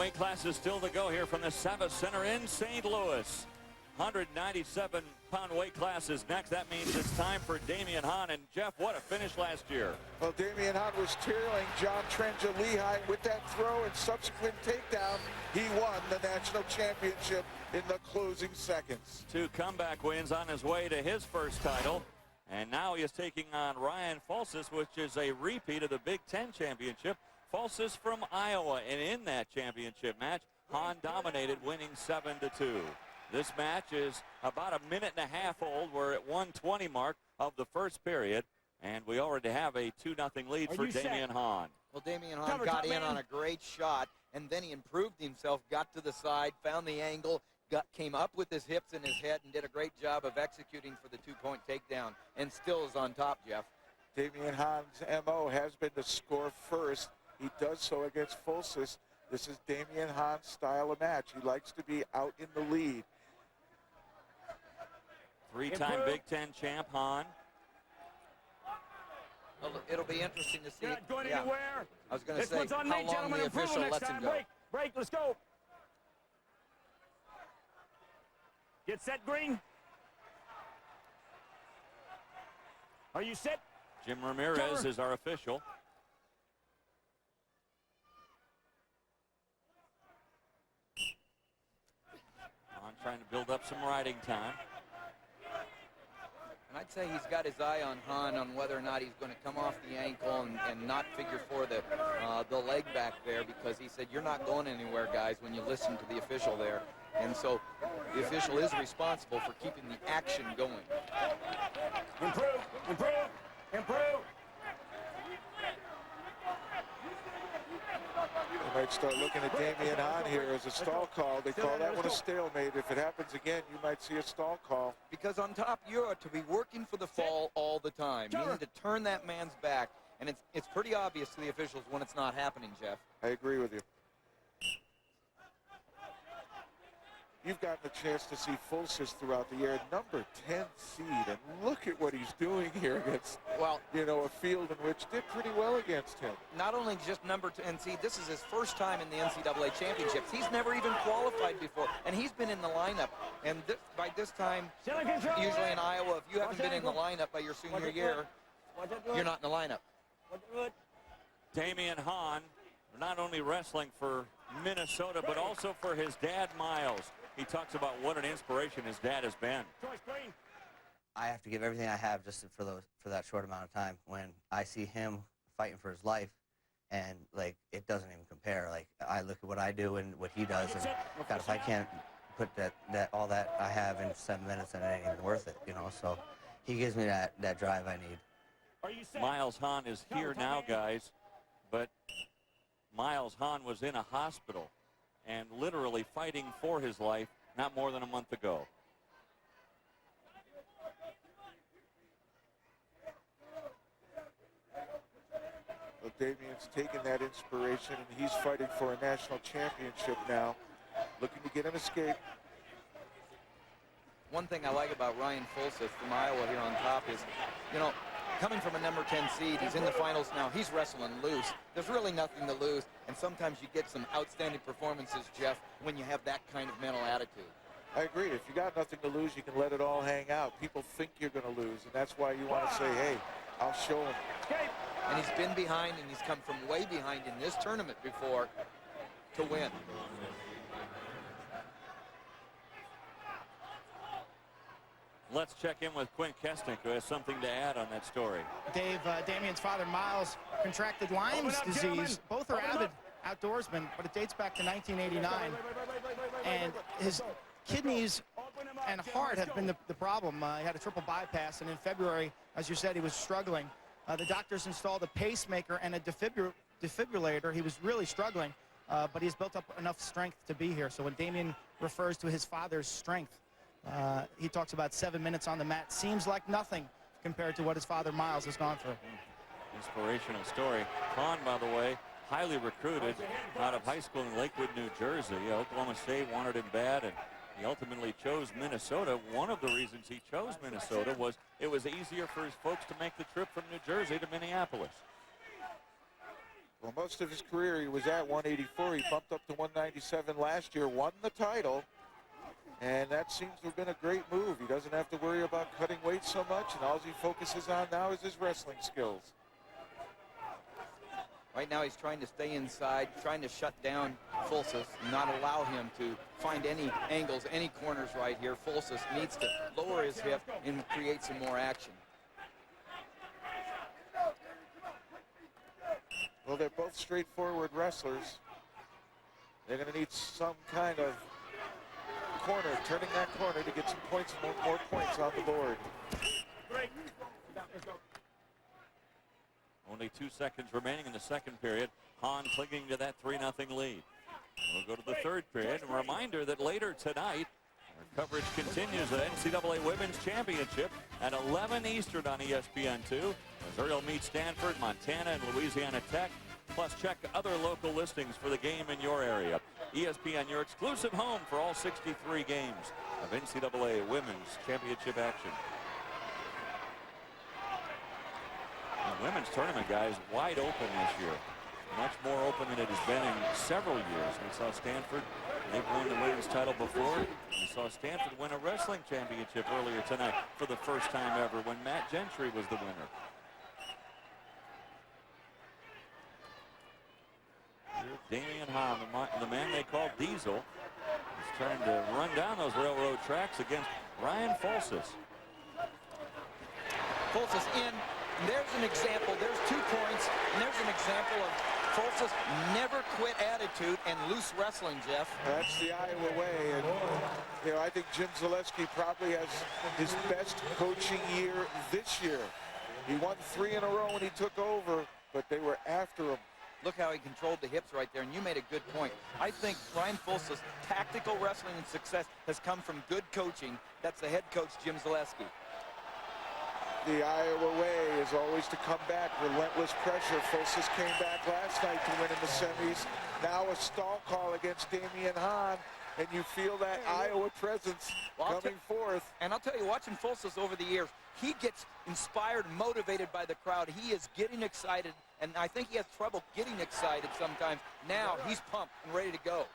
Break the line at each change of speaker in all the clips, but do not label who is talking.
weight classes still to go here from the Savas Center in St. Louis. 197-pound weight class is next. That means it's time for Damion Hahn. And Jeff, what a finish last year.
Well, Damion Hahn was trailing John Trenja-Lehigh with that throw and subsequent takedown. He won the national championship in the closing seconds.
2 comeback wins on his way to his first title. And now he is taking on Ryan Fulsaas, which is a repeat of the Big Ten championship. Fulsaas from Iowa, and in that championship match, Hahn dominated, winning 7-2. This match is about a minute and a half old. We're at 1:20 mark of the first period, and we already have a 2-0 lead for Damion Hahn.
Well, Damion Hahn got in on a great shot, and then he improved himself, got to the side, found the angle, came up with his hips and his head, and did a great job of executing for the 2-point takedown, and still is on top, Jeff.
Damion Hahn's MO has been to score first. He does so against Fulsaas. This is Damion Hahn's style of match. He likes to be out in the lead.
3-time Big Ten champ, Hahn.
It'll be interesting to see.
You're not going anywhere.
I was going to say how long the official lets him go.
Break, let's go. Get set, Green. Are you set?
Jim Ramirez is our official. Hahn trying to build up some riding time.
And I'd say he's got his eye on Hahn on whether or not he's going to come off the ankle and not figure for the leg back there, because he said, you're not going anywhere, guys, when you listen to the official there. And so the official is responsible for keeping the action going.
Improve, improve, improve.
They might start looking at Damion Hahn here as a stall call. They call that one a stalemate. If it happens again, you might see a stall call.
Because on top, you are to be working for the fall all the time. You need to turn that man's back. And it's pretty obvious to the officials when it's not happening, Jeff.
I agree with you. You've gotten a chance to see Fulsaas throughout the year, number 10 seed, and look at what he's doing here against, a field in which did pretty well against him.
Not only just number 10 seed, this is his first time in the NCAA championships. He's never even qualified before, and he's been in the lineup. And by this time, usually in Iowa, if you haven't been in the lineup by your senior year, you're not in the lineup.
Damion Hahn not only wrestling for Minnesota, but also for his dad, Miles. He talks about what an inspiration his dad has been.
I have to give everything I have just for that short amount of time. When I see him fighting for his life, and like it doesn't even compare. Like I look at what I do and what he does, and God, if I can't put all that I have in 7 minutes, then it ain't even worth it, So he gives me that drive I need.
Miles Hahn is here now, guys, but Miles Hahn was in a hospital and literally fighting for his life not more than a month ago.
Well, Damien's taken that inspiration, and he's fighting for a national championship now, looking to get an escape.
One thing I like about Ryan Fulsaas from Iowa here on top is, coming from a number 10 seed, he's in the finals now. He's wrestling loose. There's really nothing to lose, and sometimes you get some outstanding performances, Jeff, when you have that kind of mental attitude.
I agree. If you got nothing to lose, you can let it all hang out. People think you're going to lose, and that's why you want to say, hey, I'll show him.
And he's been behind, and he's come from way behind in this tournament before to win.
Let's check in with Quinn Kestnick, who has something to add on that story.
Dave, Damien's father, Miles, contracted Lyme's disease. Both are avid outdoorsmen, but it dates back to 1989. And his kidneys and heart have been the problem. He had a triple bypass, and in February, as you said, he was struggling. The doctors installed a pacemaker and a defibrillator. He was really struggling, but he's built up enough strength to be here. So when Damion refers to his father's strength, he talks about 7 minutes on the mat. Seems like nothing compared to what his father, Miles, has gone through.
Inspirational story. Hahn, by the way, highly recruited out of high school in Lakewood, New Jersey. Oklahoma State wanted him bad, and he ultimately chose Minnesota. One of the reasons he chose Minnesota was it was easier for his folks to make the trip from New Jersey to Minneapolis.
Well, most of his career he was at 184. He bumped up to 197 last year, won the title, and that seems to have been a great move. He doesn't have to worry about cutting weight so much, and all he focuses on now is his wrestling skills.
Right now he's trying to stay inside, trying to shut down Fulsaas and not allow him to find any angles, any corners right here. Fulsaas needs to lower his hip and create some more action.
Well, they're both straightforward wrestlers. They're going to need some kind of corner, turning that corner to get some points, more points on the board.
Only 2 seconds remaining in the second period. Hahn clinging to that 3-0 lead. We'll go to the third period. A reminder that later tonight, our coverage continues the NCAA Women's Championship at 11 Eastern on ESPN2. As Ariel meets Stanford, Montana, and Louisiana Tech. Plus, check other local listings for the game in your area. ESPN, your exclusive home for all 63 games of NCAA Women's Championship action. The women's tournament, guys, wide open this year. Much more open than it has been in several years. We saw Stanford, they've won the women's title before. We saw Stanford win a wrestling championship earlier tonight for the first time ever when Matt Gentry was the winner. Damion Hahn, the man they call Diesel, is trying to run down those railroad tracks against Ryan Fulsaas.
Fulsaas in. And there's an example. There's 2 points. And there's an example of Fulsaas never quit attitude and loose wrestling, Jeff.
That's the Iowa way. And, you know, I think Jim Zaleski probably has his best coaching year this year. He won 3 in a row when he took over, but they were after him.
Look how he controlled the hips right there, and you made a good point. I think Ryan Fulsaas' tactical wrestling and success has come from good coaching. That's the head coach, Jim Zaleski.
The Iowa way is always to come back, relentless pressure. Fulsaas came back last night to win in the semis. Now a stall call against Damion Hahn, and you feel that Iowa presence coming forth.
And I'll tell you, watching Fulsaas over the years, he gets inspired, motivated by the crowd. He is getting excited, and I think he has trouble getting excited sometimes. Now he's pumped and ready to go.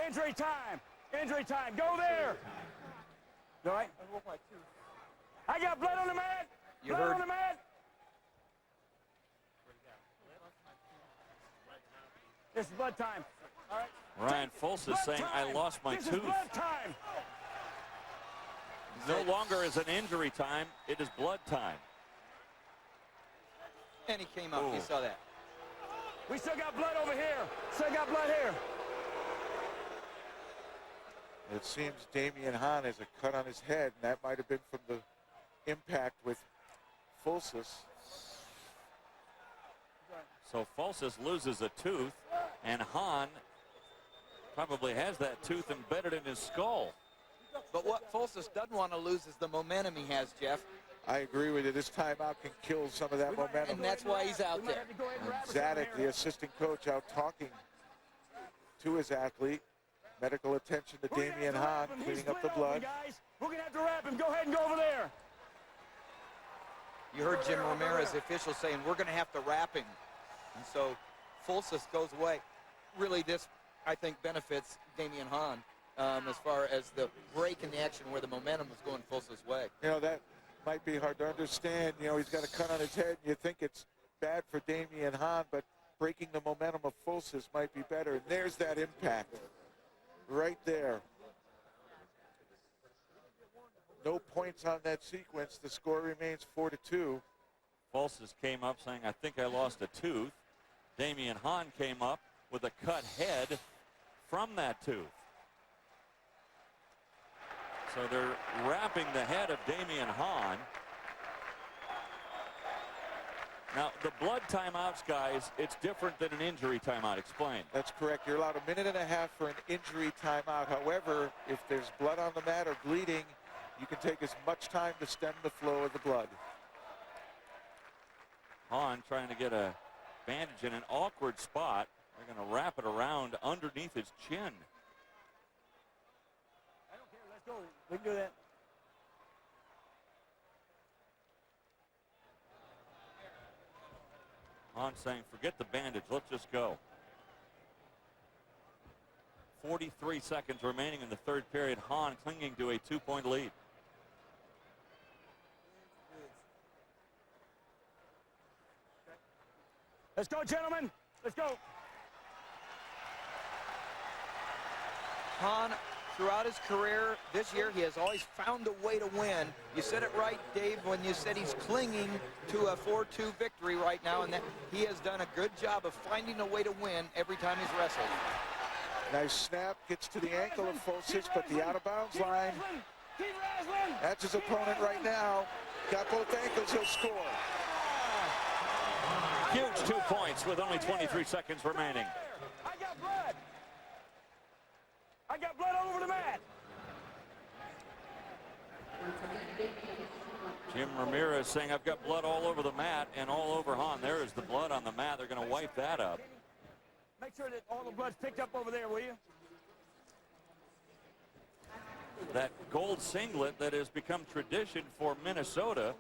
Injury time. Injury time. Go there. All right. I got blood on the mat.
You
blood
heard.
on the mat. This is blood time. All right.
Ryan Fulsaas saying, I lost my
This
tooth.
is blood time.
No longer is an injury time, it is blood time.
And he came up.
Ooh.
You saw that.
We still got blood over here. Still got blood here.
It seems Damion Hahn has a cut on his head, and that might have been from the impact with Fulsaas.
So Fulsaas loses a tooth, and Hahn probably has that tooth embedded in his skull.
But what Fulsaas doesn't want to lose is the momentum he has, Jeff.
I agree with you. This timeout can kill some of that momentum.
And that's why he's out there.
Zadek, the assistant coach, out talking to his athlete. Medical attention to Damion Hahn, cleaning up the blood.
We're going to have to wrap him. Go ahead and go over there.
You heard Jim Ramirez, the official, saying we're going to have to wrap him. And so Fulsaas goes away. Really, this, I think, benefits Damion Hahn as far as the break in the action where the momentum was going Fulsaas' way.
You know, that might be hard to understand. You know, he's got a cut on his head, and you think it's bad for Damion Hahn, but breaking the momentum of Fulsaas might be better. And there's that impact right there. No points on that sequence. The score remains 4-2.
Fulsaas came up saying, I think I lost a tooth. Damion Hahn came up with a cut head from that tooth. So they're wrapping the head of Damion Hahn. Now, the blood timeouts, guys, it's different than an injury timeout. Explain.
That's correct. You're allowed 1.5 minutes for an injury timeout. However, if there's blood on the mat or bleeding, you can take as much time to stem the flow of the blood.
Hahn trying to get a bandage in an awkward spot. They're going to wrap it around underneath his chin.
I don't care. Let's go. We can do that.
Hahn saying, forget the bandage, let's just go. 43 seconds remaining in the third period. Hahn clinging to a 2-point lead.
Let's go, gentlemen. Let's go.
Hahn, throughout his career this year, he has always found a way to win. You said it right, Dave, when you said he's clinging to a 4-2 victory right now, and that he has done a good job of finding a way to win every time he's wrestled.
Nice snap, gets to the ankle of Fulsaas, but the out-of-bounds line, that's his opponent right now. Got both ankles, he'll score.
Huge 2 points with only 23 seconds remaining.
I got blood. I got blood all over the mat.
Jim Ramirez saying, I've got blood all over the mat and all over Hahn. There is the blood on the mat. They're going to wipe that up.
Make sure that all the blood's picked up over there, will you?
That gold singlet that has become tradition for Minnesota.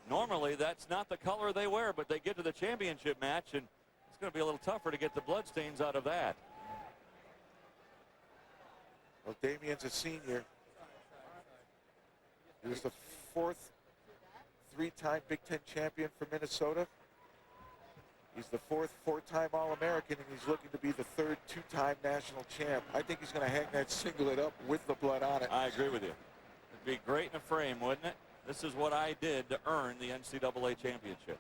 Normally, that's not the color they wear, but they get to the championship match, and it's going to be a little tougher to get the bloodstains out of that.
Well, Damion's a senior. He was the 4th 3-time Big Ten champion for Minnesota. He's the 4th 4-time All-American, and he's looking to be the 3rd 2-time national champ. I think he's going to hang that singlet up with the blood on it.
I agree with you. It'd be great in a frame, wouldn't it? This is what I did to earn the NCAA championship.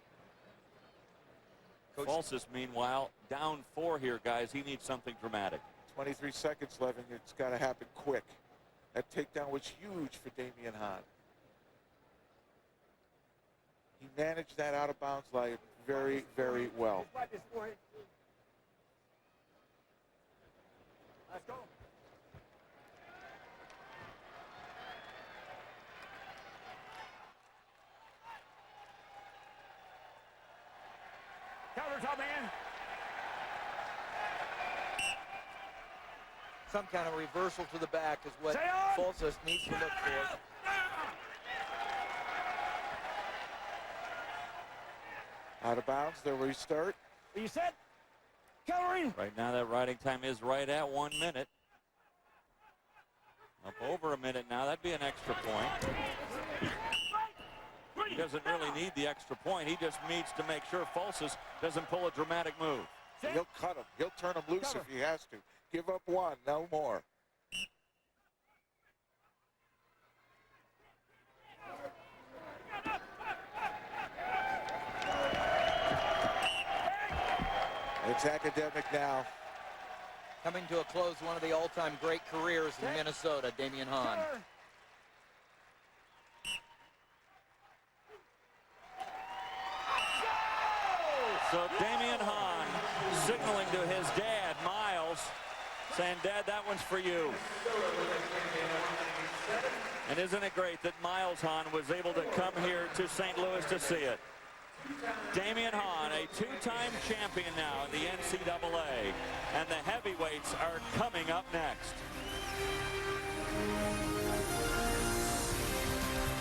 Fulsaas, meanwhile, down 4 here, guys. He needs something dramatic.
23 seconds left, and it's got to happen quick. That takedown was huge for Damion Hahn. He managed that out-of-bounds line very, very well.
Let's go. Counter, top man.
Some kind of reversal to the back is what Fulsaas needs to look for.
Out of bounds, they'll restart.
Are you set? Countering.
Right now, that riding time is right at 1 minute. Up over a minute now. That'd be an extra point. He doesn't really need the extra point. He just needs to make sure Fulsaas doesn't pull a dramatic move.
He'll cut him. He'll turn him loose if he has to. Give up 1, no more. It's academic now.
Coming to a close, one of the all-time great careers in Minnesota, Damion Hahn.
So Damion Hahn signaling to his dad, Miles, saying, Dad, that one's for you. And isn't it great that Miles Hahn was able to come here to St. Louis to see it? Damion Hahn, a 2-time champion now in the NCAA, and the heavyweights are coming up next.